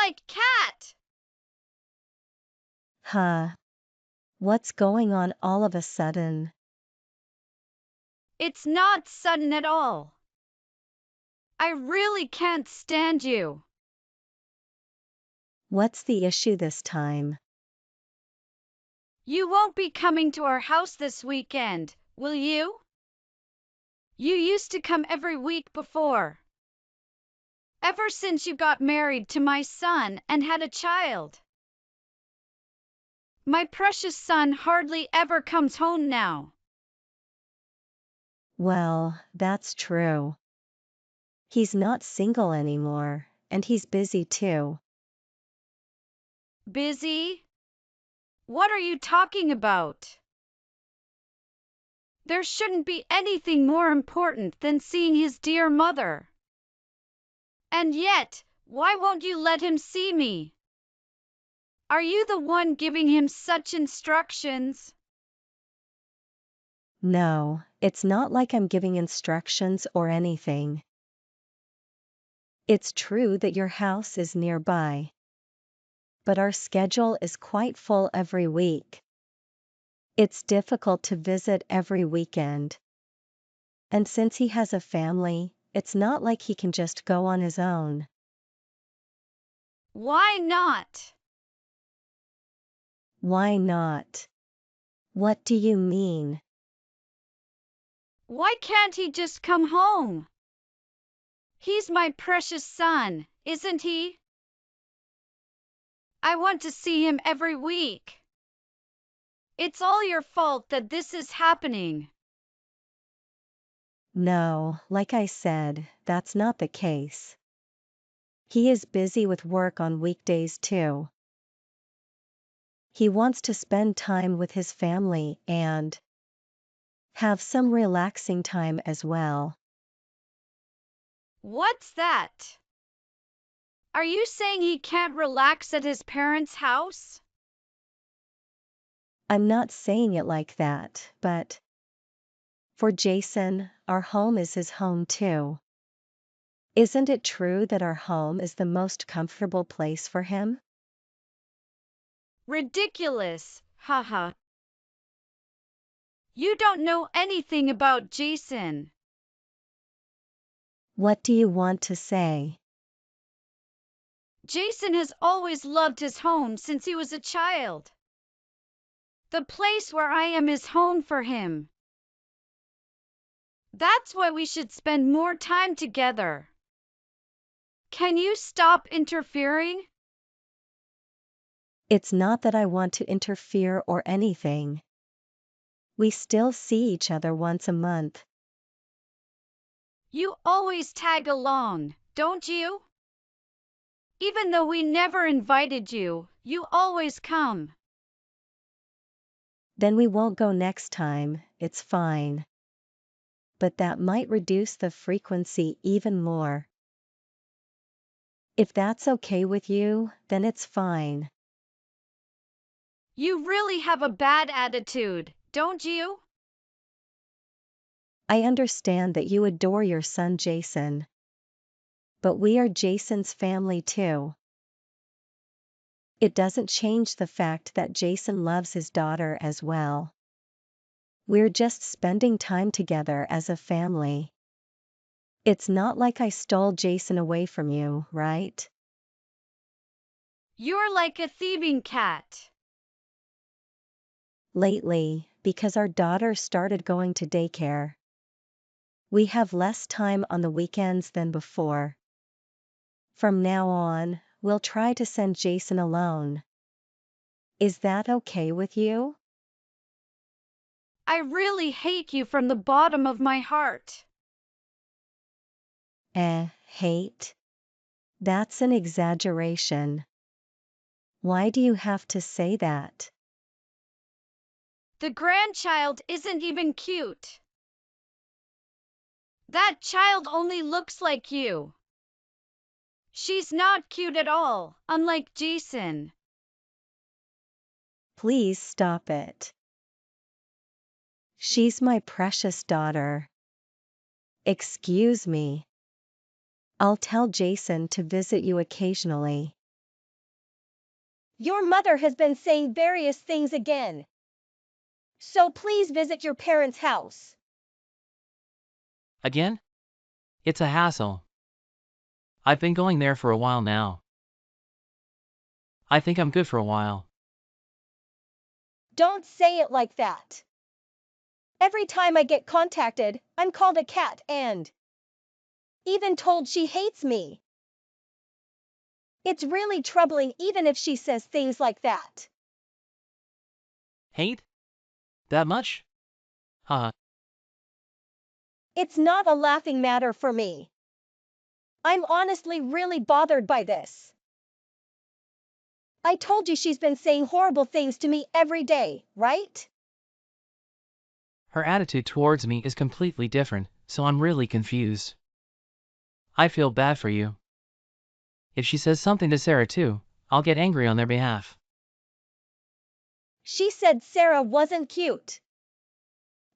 like cat. Huh. What's going on all of a sudden? It's not sudden at all. I really can't stand you. What's the issue this time? You won't be coming to our house this weekend, will you? You used to come every week before. Ever since you got married to my son and had a child. My precious son hardly ever comes home now. Well, that's true. He's not single anymore, and he's busy too. Busy? What are you talking about? There shouldn't be anything more important than seeing his dear mother. And yet, why won't you let him see me? Are you the one giving him such instructions? No, it's not like I'm giving instructions or anything. It's true that your house is nearby, but our schedule is quite full every week. It's difficult to visit every weekend. And since he has a family, it's not like he can just go on his own. Why not? Why not? What do you mean? Why can't he just come home? He's my precious son, isn't he? I want to see him every week. It's all your fault that this is happening. No, like I said, that's not the case. He is busy with work on weekdays too. He wants to spend time with his family and have some relaxing time as well. What's that? Are you saying he can't relax at his parents' house? I'm not saying it like that, but for Jason, our home is his home too. Isn't it true that our home is the most comfortable place for him? Ridiculous, haha. You don't know anything about Jason. What do you want to say? Jason has always loved his home since he was a child. The place where I am is home for him. That's why we should spend more time together. Can you stop interfering? It's not that I want to interfere or anything. We still see each other once a month. You always tag along, don't you? Even though we never invited you, you always come. Then we won't go next time, it's fine. But that might reduce the frequency even more. If that's okay with you, then it's fine. You really have a bad attitude, don't you? I understand that you adore your son Jason. But we are Jason's family too. It doesn't change the fact that Jason loves his daughter as well. We're just spending time together as a family. It's not like I stole Jason away from you, right? You're like a thieving cat. Lately, because our daughter started going to daycare, we have less time on the weekends than before. From now on, we'll try to send Jason alone. Is that okay with you? I really hate you from the bottom of my heart. Hate? That's an exaggeration. Why do you have to say that? The grandchild isn't even cute. That child only looks like you. She's not cute at all, unlike Jason. Please stop it. She's my precious daughter. Excuse me. I'll tell Jason to visit you occasionally. Your mother has been saying various things again. So please visit your parents' house. Again? It's a hassle. I've been going there for a while now. I think I'm good for a while. Don't say it like that. Every time I get contacted, I'm called a cat and even told she hates me. It's really troubling even if she says things like that. Hate? That much? Haha. It's not a laughing matter for me. I'm honestly really bothered by this. I told you she's been saying horrible things to me every day, right? Her attitude towards me is completely different, so I'm really confused. I feel bad for you. If she says something to Sarah too, I'll get angry on their behalf. She said Sarah wasn't cute.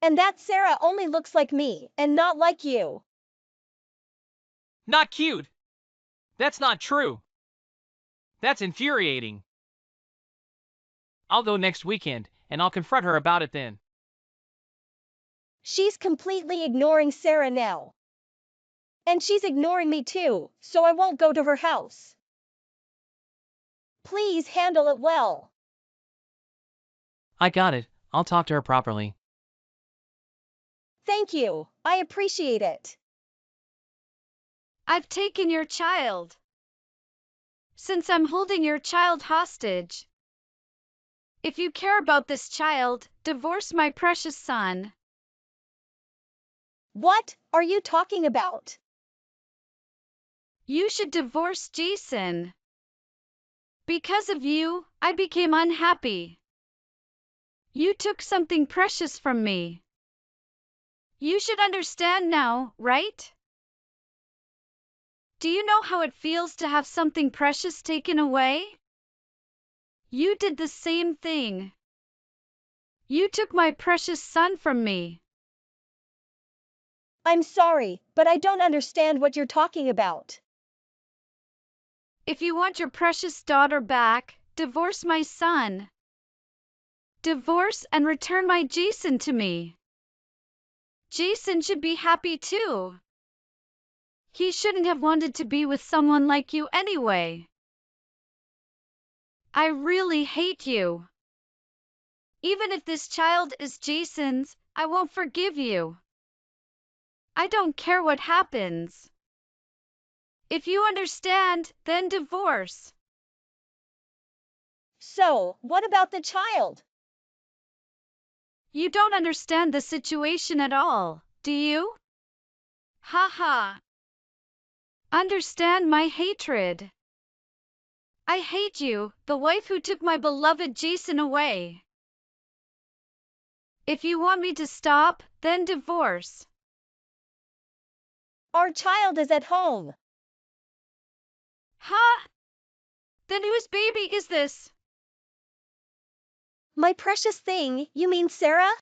And that Sarah only looks like me and not like you. Not cute! That's not true! That's infuriating. I'll go next weekend, and I'll confront her about it then. She's completely ignoring Sarah now. And she's ignoring me too, so I won't go to her house. Please handle it well. I got it, I'll talk to her properly. Thank you, I appreciate it. I've taken your child. Since I'm holding your child hostage. If you care about this child, divorce my precious son. What are you talking about? You should divorce Jason. Because of you, I became unhappy. You took something precious from me. You should understand now, right? Do you know how it feels to have something precious taken away? You did the same thing. You took my precious son from me. I'm sorry, but I don't understand what you're talking about. If you want your precious daughter back, divorce my son. Divorce and return my Jason to me. Jason should be happy too. He shouldn't have wanted to be with someone like you anyway. I really hate you. Even if this child is Jason's, I won't forgive you. I don't care what happens. If you understand, then divorce. So, what about the child? You don't understand the situation at all, do you? Ha ha. Understand my hatred. I hate you, the wife who took my beloved Jason away. If you want me to stop, then divorce. Our child is at home. Ha! Then whose baby is this? My precious thing, you mean Sarah?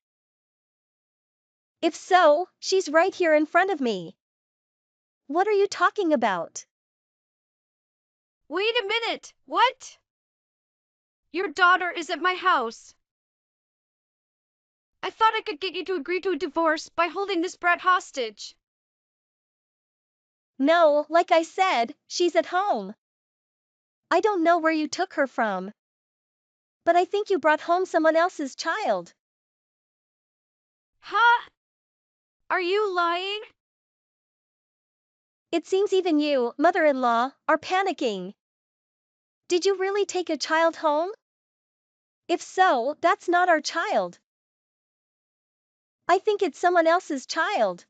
If so, she's right here in front of me. What are you talking about? Wait a minute, what? Your daughter is at my house. I thought I could get you to agree to a divorce by holding this brat hostage. No, like I said, she's at home. I don't know where you took her from. But I think you brought home someone else's child. Ha! Are you lying? It seems even you, mother-in-law, are panicking. Did you really take a child home? If so, that's not our child. I think it's someone else's child.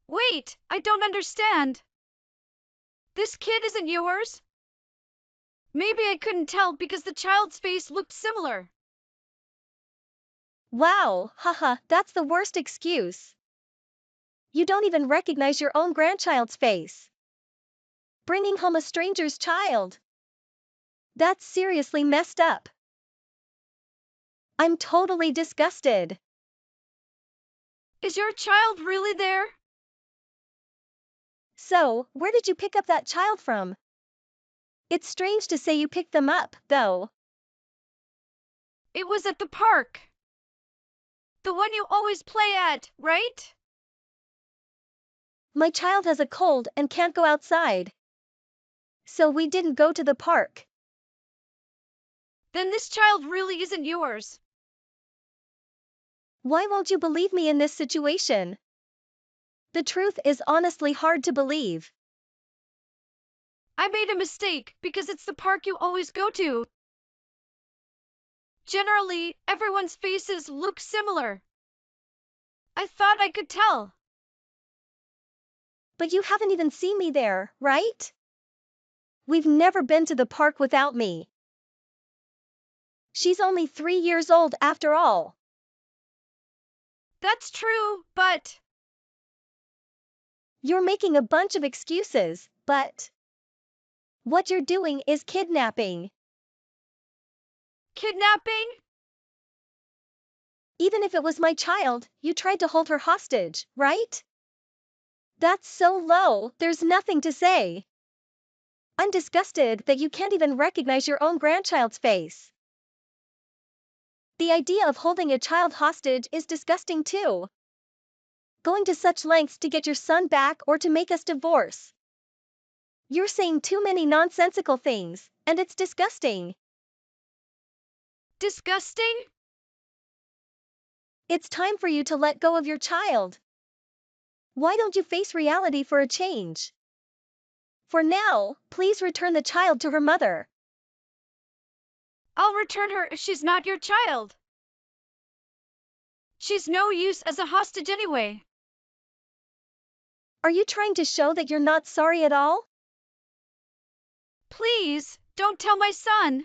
Wait, I don't understand. This kid isn't yours? Maybe I couldn't tell because the child's face looked similar. Wow, haha, that's the worst excuse. You don't even recognize your own grandchild's face. Bringing home a stranger's child. That's seriously messed up. I'm totally disgusted. Is your child really there? So, where did you pick up that child from? It's strange to say you picked them up, though. It was at the park. The one you always play at, right? My child has a cold and can't go outside. So we didn't go to the park. Then this child really isn't yours. Why won't you believe me in this situation? The truth is honestly hard to believe. I made a mistake because it's the park you always go to. Generally, everyone's faces look similar. I thought I could tell. But you haven't even seen me there, right? We've never been to the park without me. She's only 3 years old after all. That's true, but You're making a bunch of excuses, but what you're doing is kidnapping. kidnapping? Even if it was my child, you tried to hold her hostage, right? That's so low, there's nothing to say. I'm disgusted that you can't even recognize your own grandchild's face. The idea of holding a child hostage is disgusting too. Going to such lengths to get your son back or to make us divorce. You're saying too many nonsensical things, and it's disgusting. Disgusting? It's time for you to let go of your child. Why don't you face reality for a change? For now, please return the child to her mother. I'll return her if she's not your child. She's no use as a hostage anyway. Are you trying to show that you're not sorry at all? Please, don't tell my son.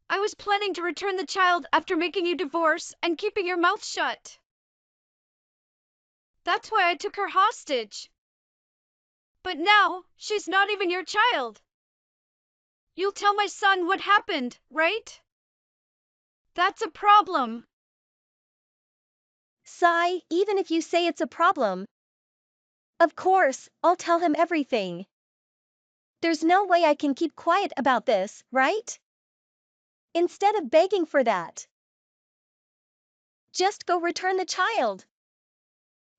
I was planning to return the child after making you divorce and keeping your mouth shut. That's why I took her hostage. But now, she's not even your child. You'll tell my son what happened, right? That's a problem. Sigh, even if you say it's a problem. Of course, I'll tell him everything. There's no way I can keep quiet about this, right? Instead of begging for that, just go return the child.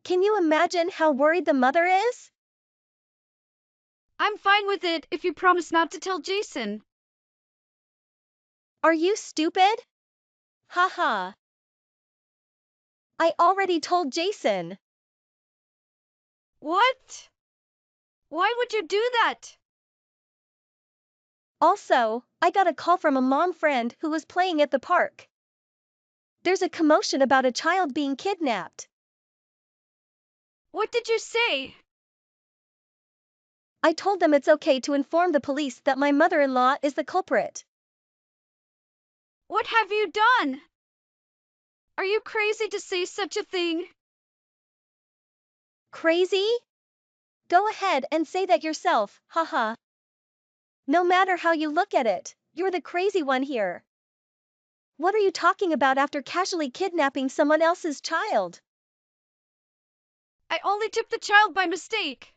Can you imagine how worried the mother is? I'm fine with it if you promise not to tell Jason. Are you stupid? Haha. I already told Jason. What? Why would you do that? Also, I got a call from a mom friend who was playing at the park. There's a commotion about a child being kidnapped. What did you say? I told them it's okay to inform the police that my mother-in-law is the culprit. What have you done? Are you crazy to say such a thing? Crazy? Go ahead and say that yourself, haha. No matter how you look at it, you're the crazy one here. What are you talking about after casually kidnapping someone else's child? I only took the child by mistake.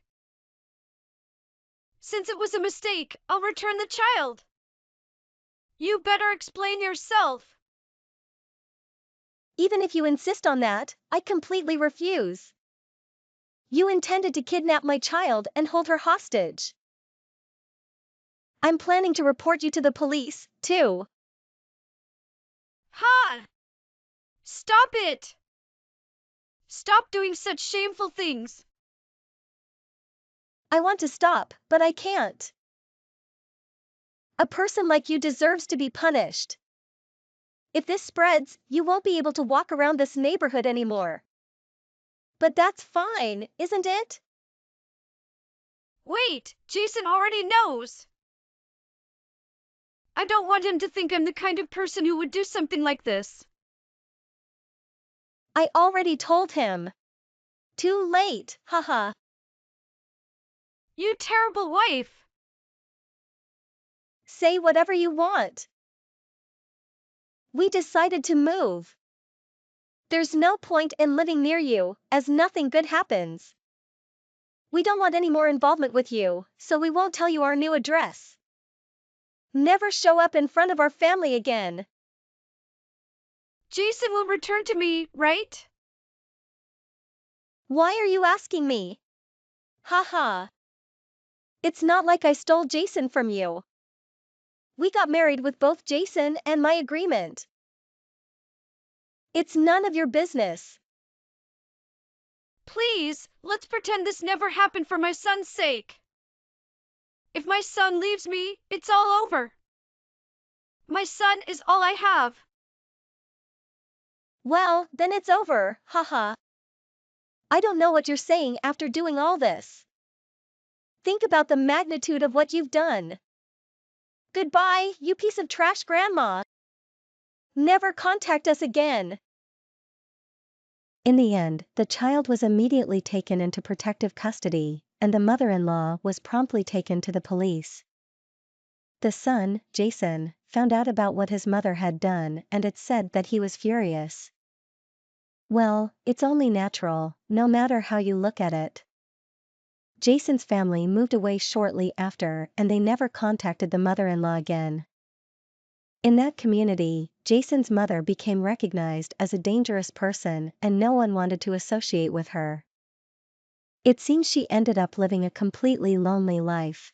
Since it was a mistake, I'll return the child. You better explain yourself. Even if you insist on that, I completely refuse. You intended to kidnap my child and hold her hostage. I'm planning to report you to the police, too. Ha! Stop it! Stop doing such shameful things. I want to stop, but I can't. A person like you deserves to be punished. If this spreads, you won't be able to walk around this neighborhood anymore. But that's fine, isn't it? Wait, Jason already knows. I don't want him to think I'm the kind of person who would do something like this. I already told him. Too late, haha. You terrible wife. Say whatever you want. We decided to move. There's no point in living near you, as nothing good happens. We don't want any more involvement with you, so we won't tell you our new address. Never show up in front of our family again. Jason will return to me, right? Why are you asking me? Haha. It's not like I stole Jason from you. We got married with both Jason and my agreement. It's none of your business. Please, let's pretend this never happened for my son's sake. If my son leaves me, it's all over. My son is all I have. Well, then it's over, haha. I don't know what you're saying after doing all this. Think about the magnitude of what you've done. Goodbye, you piece of trash grandma. Never contact us again. In the end, the child was immediately taken into protective custody, and the mother-in-law was promptly taken to the police. The son, Jason, found out about what his mother had done, and it said that he was furious. Well, it's only natural, no matter how you look at it. Jason's family moved away shortly after, and they never contacted the mother-in-law again. In that community, Jason's mother became recognized as a dangerous person, and no one wanted to associate with her. It seems she ended up living a completely lonely life.